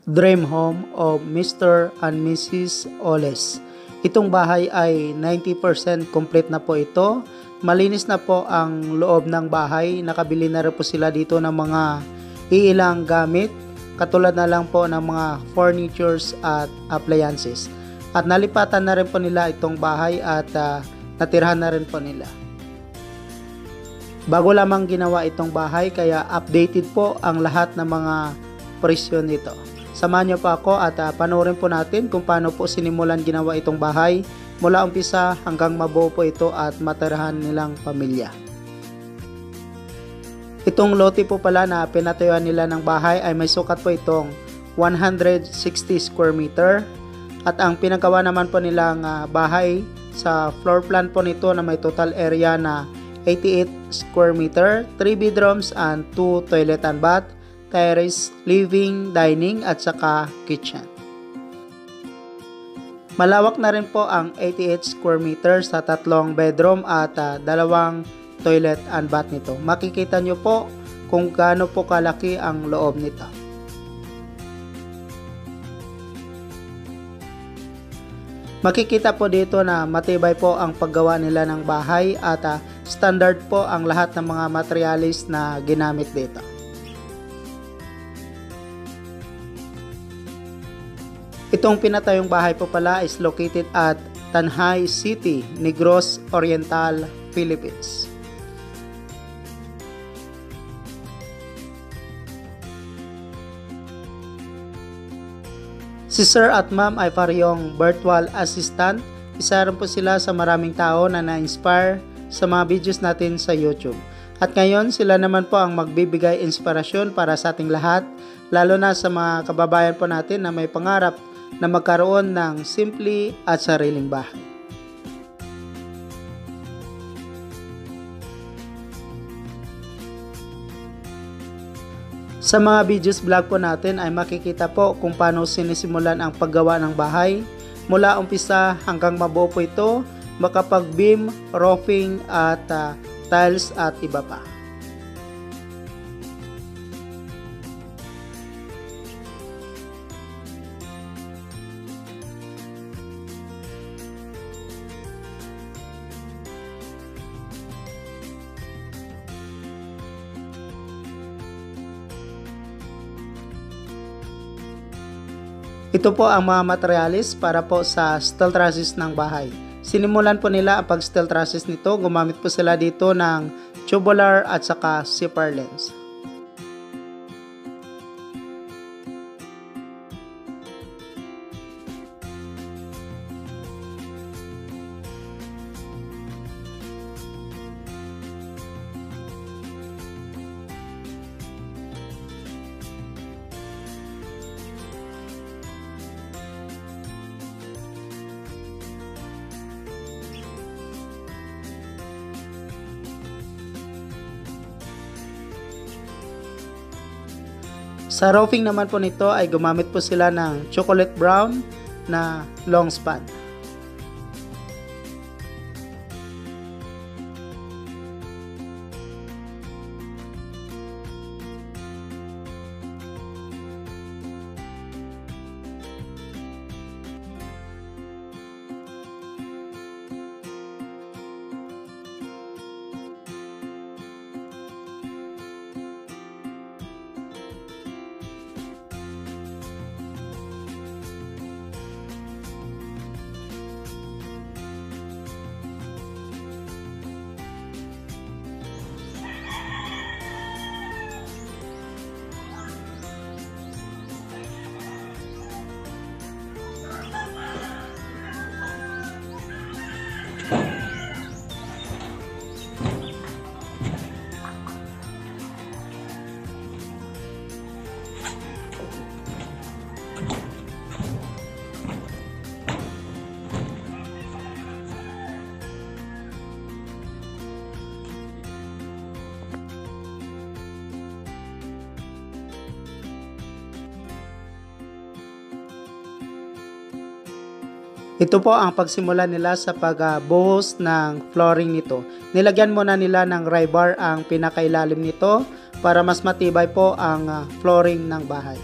Dream home of Mr. and Mrs. Oles. Itong bahay ay 90% complete na po ito. Malinis na po ang loob ng bahay. Nakabili na rin po sila dito ng mga iilang gamit. Katulad na lang po ng mga furnitures at appliances. At nalipatan na rin po nila itong bahay at natirhan na rin po nila. Bago lamang ginawa itong bahay kaya updated po ang lahat ng mga presyo nito. Samahan niyo po ako at panoorin po natin kung paano po sinimulan ginawa itong bahay mula umpisa hanggang mabuo po ito at matirahan nilang pamilya. Itong lote po pala na pinatayuan nila ng bahay ay may sukat po itong 160 square meter at ang pinagawa naman po nilang bahay sa floor plan po nito na may total area na 88 square meter, 3 bedrooms and 2 toilet and bath, terrace, living, dining at saka kitchen. Malawak na rin po ang 88 square meters sa 3 bedroom at 2 toilet and bath nito. Makikita nyo po kung gaano po kalaki ang loob nito. Makikita po dito na matibay po ang paggawa nila ng bahay at standard po ang lahat ng mga materialis na ginamit dito. Itong pinatayong bahay po pala is located at Tanhay City, Negros Oriental, Philippines. Si Sir at Ma'am ay parehong virtual assistant. Isa rin po sila sa maraming tao na na-inspire sa mga videos natin sa YouTube. At ngayon sila naman po ang magbibigay inspirasyon para sa ating lahat, lalo na sa mga kababayan po natin na may pangarap na magkaroon ng simple at sariling bahay. Sa mga videos vlog po natin ay makikita po kung paano sinisimulan ang paggawa ng bahay mula umpisa hanggang mabuo po ito, makapag-beam, roofing at tiles at iba pa. Ito po ang mga materialis para po sa steel trusses ng bahay. Sinimulan po nila ang pag-steel trusses nito. Gumamit po sila dito ng tubular at saka zipper lens. Sa roofing naman po nito ay gumamit po sila ng chocolate brown na long span. Ito po ang pagsimula nila sa pagbuhos ng flooring nito. Nilagyan muna nila ng rebar ang pinakailalim nito para mas matibay po ang flooring ng bahay.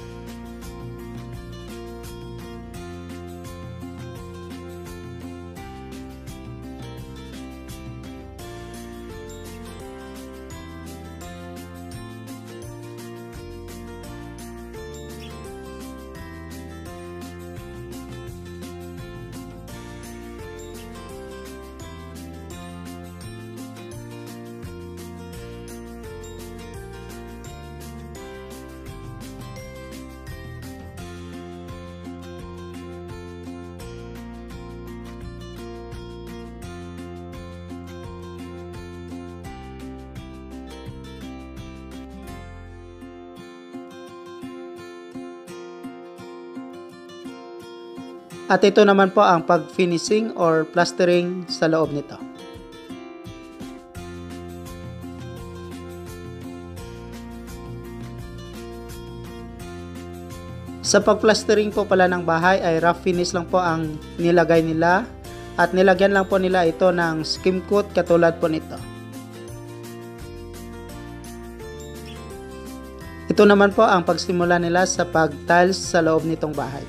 At ito naman po ang pag-finishing or plastering sa loob nito. Sa pag-plastering po pala ng bahay ay rough finish lang po ang nilagay nila at nilagyan lang po nila ito ng skim coat katulad po nito. Ito naman po ang pagsimula nila sa pag-tiles sa loob nitong bahay.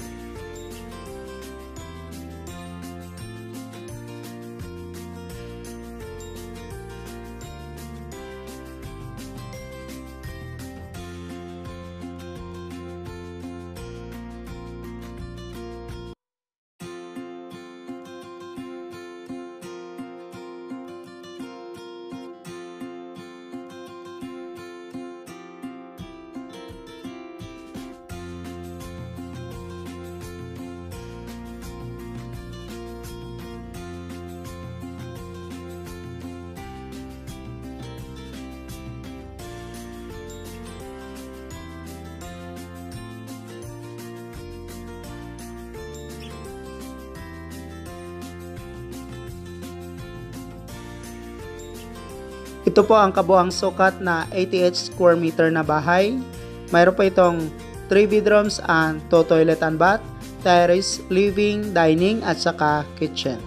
Ito po ang kabuang sukat na 88 square meter na bahay. Mayroon po itong 3 bedrooms and 2 toilet and bath, terrace, living, dining at saka kitchen.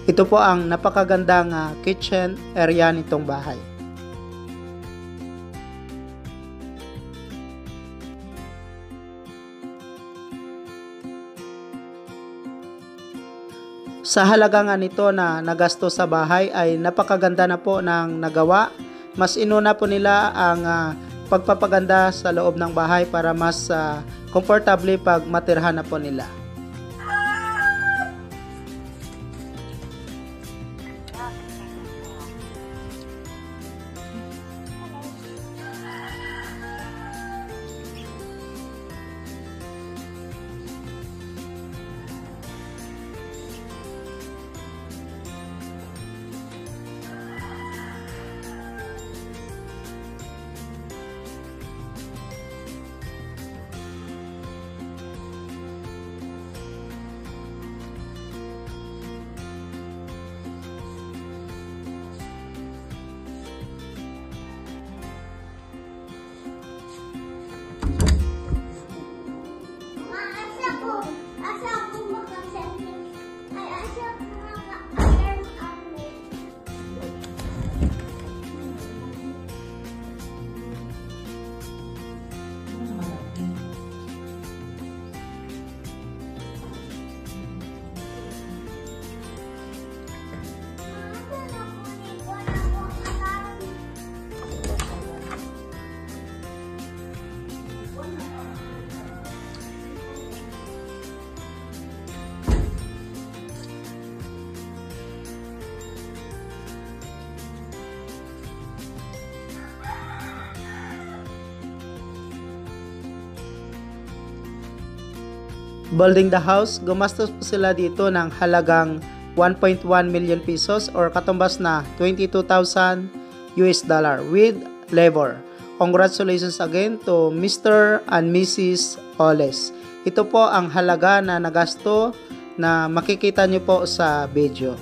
Ito po ang napakagandang kitchen area nitong bahay. Sa halaga nga nito na nagasto sa bahay ay napakaganda na po ng nagawa. Mas inuna po nila ang pagpapaganda sa loob ng bahay para mas komportable pag matirhan na po nila. Building the house, gumastos po sila dito ng halagang 1.1 million pesos or katumbas na 22,000 US dollar with labor. Congratulations again to Mr. and Mrs. Oles. Ito po ang halaga na nagasto na makikita nyo po sa video.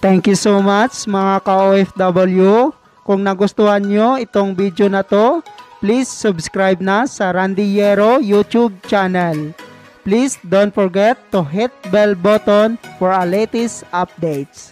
Thank you so much mga ka-OFW. Kung nagustuhan nyo itong video na to, please subscribe na sa Randy Yero YouTube channel. Please don't forget to hit bell button for our latest updates.